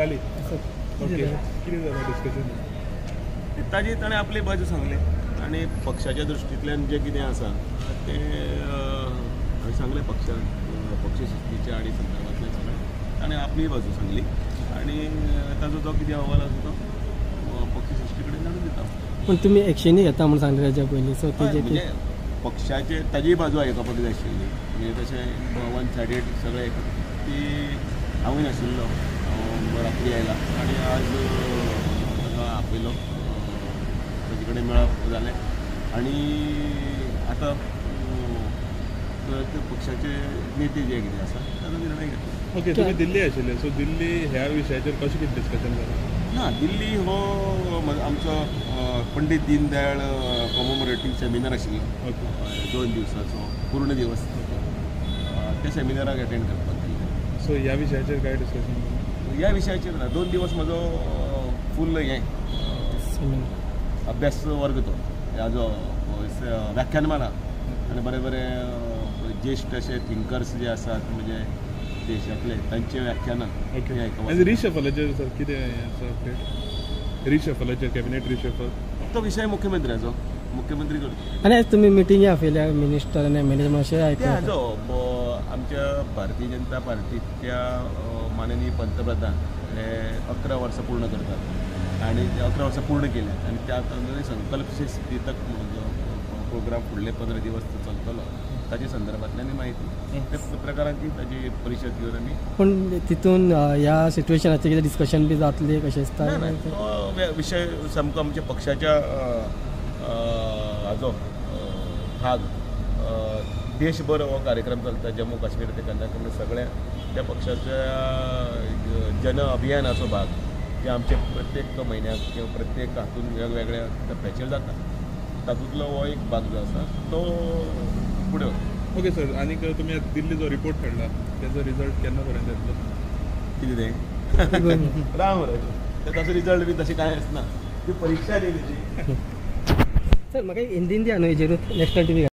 जाली ओके कितें जालें डिस्कशन ताजी ताणें आपली बाजू सांगली आनी पक्षाच्या दृश्टींतल्यान जें कितें आसा तें हांवें सांगलें पक्ष शिस्तीच्या आनी संदर्भांतल्यान सगळें ताणें आपली बाजू सांगली आनी ताजो जो कितें अहवाल आसा तो पक्ष शिस्ती कडेन धाडून दिता. पण तुम्ही एक्शनूय घेता म्हणून सांगलें ताच्या पयलीं सो तेजे म्हणजे पक्षाचे ताजी बाजू आयकपाक जाय आशिल्ली म्हणजे तशें वन सायडेड सगळें ती हांवूय नाशिल्लो हांव रात्री आयला आनी आज ताका आपयलो ताजे कडेन मेळप जालें आनी आतां पक्षाचे नेते जे कितें आसा ताजो निर्णय घेतलो. ओके तुम्ही दिल्ली आशिल्ले सो दिल्ली ह्या विशयाचेर कशें कितें डिस्कशन जालें ना दिल्ली हो आमचो पंडीत दीनदयाळ कॉमोमरेटीव सेमिनार आशिल्लो ओके 2 दिवसाचो पूर्ण दिवस त्या सेमिनाराक अटेंड करपाक गेल्ले. सो ह्या विशयाचेर काय डिस्कशन जालें ह्या विशयाचेर ना 2 दिवस म्हजो फूल हें अभ्यास वर्ग तो ह्याचो व्याख्यानमाला आनी बरे बरे ज्येश्ठ अशे थिंकर्स जे आसात म्हणजे देशातले तांचे व्याख्यानां ओके आयकपाक. आनी रिशफलाचेर सर कितें आसा अपडेट रिशफलाचेर कॅबिनेट रिशफल तो विशय मुख्यमंत्र्याचो मुख्यमंत्री करतो. आनी आज तुमी मिटिंगी आपयल्या मिनिस्टर आनी एम एल ए अशें ते आयकलां हाजो आमच्या भारतीय जनता पार्टीच्या माननीय पंतप्रधान हे 11 वर्सां पूर्ण करतात आणि ते 11 वर्सां पूर्ण केल्यात आणि त्या संकल्प सिद्धीतक प्रोग्राम फुडले 15 दिवस चलतलो ताचे संदर्भातल्यान माहिती त्या प्रकारांची ताजी परिशद घेवन आमी. पण तितून ह्या सिट्युएशनाचेर कितें डिस्कशन बी जातलें कशें दिसता तो विशय सामको आमच्या पक्षाच्या हाजो भाग देशभर हो कार्यक्रम चलता जम्मू काश्मीर ते कन्याकुमारी सगळ्या त्या पक्षाच्या जन अभियानाचो भाग जे आमचे प्रत्येक म्हयन्याक किंवा प्रत्येक हातून वेगवेगळ्या टप्प्याचेर जाता तातूंतलो हो एक भाग जो आसा तो फुडें वता. ओके सर आनीक तुमी दिल्ली जो रिपोर्ट काडला त्याचो रिजल्ट केन्ना पर्यंत येतलो कितें तें राम राजू ताचो रिजल्ट बी तशें कांय आसना ती परीक्षा न्ही तेजी. सर म्हाका हिंदीन दिया न्हू हेजेरूच नॅशनल टी व्ही